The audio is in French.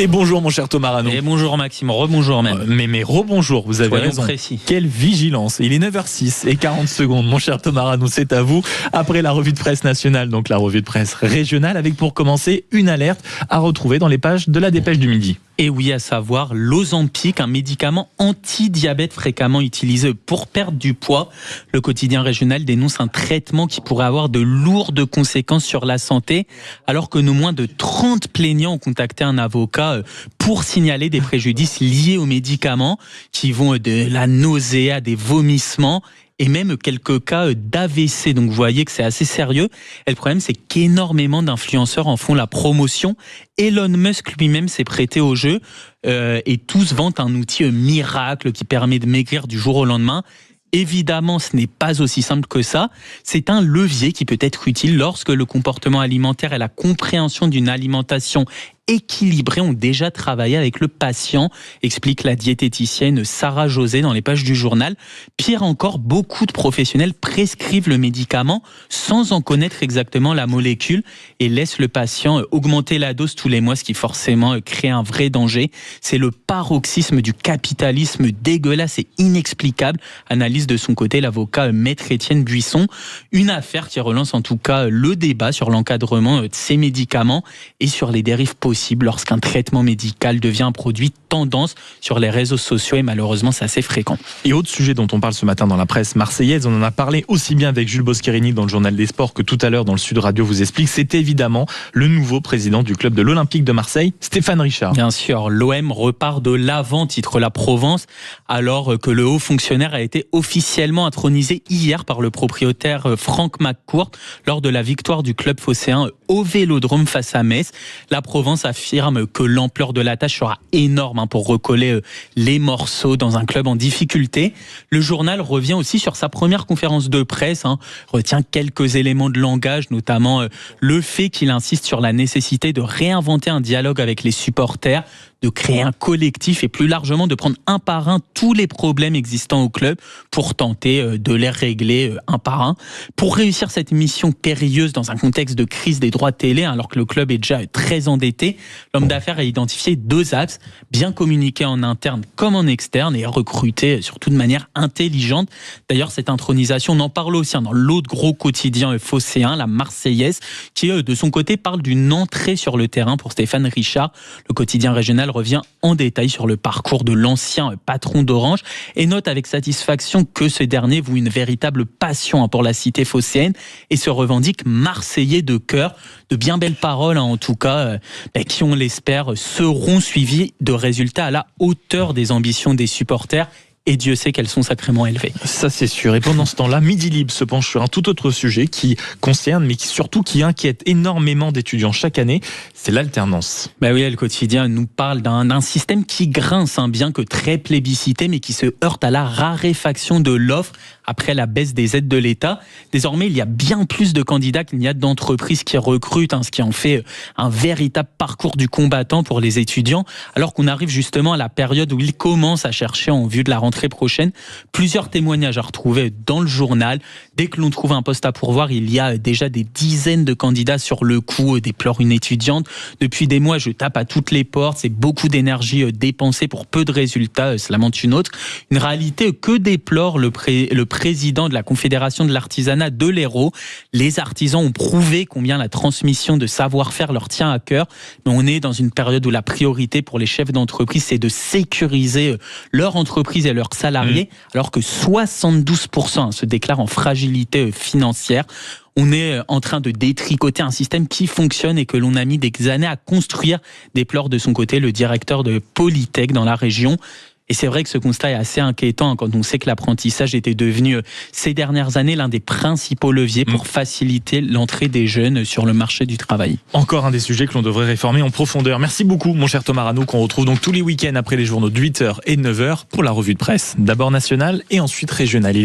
Et bonjour mon cher Thomas Rano. Et bonjour Maxime, rebonjour même. Mais rebonjour, vous avez Soyons raison. précis. Quelle vigilance. Il est 9h06 et 40 secondes. Mon cher Thomas Rano, c'est à vous. Après la revue de presse nationale, donc la revue de presse régionale, avec pour commencer une alerte à retrouver dans les pages de la Dépêche du Midi. Et oui, à savoir l'Ozempic, un médicament anti-diabète fréquemment utilisé pour perdre du poids. Le quotidien régional dénonce un traitement qui pourrait avoir de lourdes conséquences sur la santé, alors que non moins de 30 plaignants ont contacté un avocat pour signaler des préjudices liés aux médicaments qui vont de la nausée à des vomissements et même quelques cas d'AVC. Donc vous voyez que c'est assez sérieux. Et le problème, c'est qu'énormément d'influenceurs en font la promotion. Elon Musk lui-même s'est prêté au jeu et tous vantent un outil miracle qui permet de maigrir du jour au lendemain. Évidemment, ce n'est pas aussi simple que ça. C'est un levier qui peut être utile lorsque le comportement alimentaire et la compréhension d'une alimentation équilibrés ont déjà travaillé avec le patient, explique la diététicienne Sarah José dans les pages du journal. Pire encore, beaucoup de professionnels prescrivent le médicament sans en connaître exactement la molécule et laissent le patient augmenter la dose tous les mois, ce qui forcément crée un vrai danger. C'est le paroxysme du capitalisme dégueulasse et inexplicable, analyse de son côté l'avocat Maître Étienne Buisson. Une affaire qui relance en tout cas le débat sur l'encadrement de ces médicaments et sur les dérives possibles lorsqu'un traitement médical devient un produit tendance sur les réseaux sociaux et malheureusement c'est assez fréquent. Et autre sujet dont on parle ce matin dans la presse marseillaise, on en a parlé aussi bien avec Jules Boscherini dans le journal des sports que tout à l'heure dans le Sud Radio vous explique, c'est évidemment le nouveau président du club de l'Olympique de Marseille, Stéphane Richard. Bien sûr, l'OM repart de l'avant, titre La Provence, alors que le haut fonctionnaire a été officiellement intronisé hier par le propriétaire Franck McCourt lors de la victoire du club phocéen au Vélodrome face à Metz. La Provence affirme que l'ampleur de la tâche sera énorme pour recoller les morceaux dans un club en difficulté. Le journal revient aussi sur sa première conférence de presse, retient quelques éléments de langage, notamment le fait qu'il insiste sur la nécessité de réinventer un dialogue avec les supporters, de créer un collectif et plus largement de prendre un par un tous les problèmes existants au club pour tenter de les régler un par un. Pour réussir cette mission périlleuse dans un contexte de crise des droits de télé, alors que le club est déjà très endetté, l'homme d'affaires a identifié 2 axes, bien communiquer en interne comme en externe et recruter surtout de manière intelligente. D'ailleurs, cette intronisation, on en parle aussi dans l'autre gros quotidien phocéen, la Marseillaise, qui de son côté parle d'une entrée sur le terrain pour Stéphane Richard. Le quotidien régional revient en détail sur le parcours de l'ancien patron d'Orange et note avec satisfaction que ce dernier voue une véritable passion pour la cité phocéenne et se revendique marseillais de cœur. De bien belles paroles en tout cas qui, on l'espère, seront suivies de résultats à la hauteur des ambitions des supporters. Et Dieu sait qu'elles sont sacrément élevées. Ça c'est sûr. Et pendant ce temps-là, Midi Libre se penche sur un tout autre sujet qui concerne, mais surtout qui inquiète énormément d'étudiants chaque année, c'est l'alternance. Bah oui, le quotidien nous parle d'un système qui grince, bien que très plébiscité, mais qui se heurte à la raréfaction de l'offre après la baisse des aides de l'État. Désormais, il y a bien plus de candidats qu'il n'y a d'entreprises qui recrutent, ce qui en fait un véritable parcours du combattant pour les étudiants, alors qu'on arrive justement à la période où ils commencent à chercher en vue de la rentrée prochaine. Plusieurs témoignages à retrouver dans le journal. Dès que l'on trouve un poste à pourvoir, il y a déjà des dizaines de candidats sur le coup, déplore une étudiante. Depuis des mois, je tape à toutes les portes. C'est beaucoup d'énergie dépensée pour peu de résultats, cela montre une autre. Une réalité que déplore le président de la Confédération de l'artisanat de l'Hérault. Les artisans ont prouvé combien la transmission de savoir-faire leur tient à cœur. Mais on est dans une période où la priorité pour les chefs d'entreprise, c'est de sécuriser leur entreprise et leurs salariés, alors que 72% se déclarent en fragilité financière. On est en train de détricoter un système qui fonctionne et que l'on a mis des années à construire, déplore de son côté le directeur de Polytech dans la région. Et c'est vrai que ce constat est assez inquiétant quand on sait que l'apprentissage était devenu ces dernières années l'un des principaux leviers pour faciliter l'entrée des jeunes sur le marché du travail. Encore un des sujets que l'on devrait réformer en profondeur. Merci beaucoup mon cher Thomas Rano, qu'on retrouve donc tous les week-ends après les journaux de 8h et de 9h pour la revue de presse. D'abord nationale et ensuite régionale.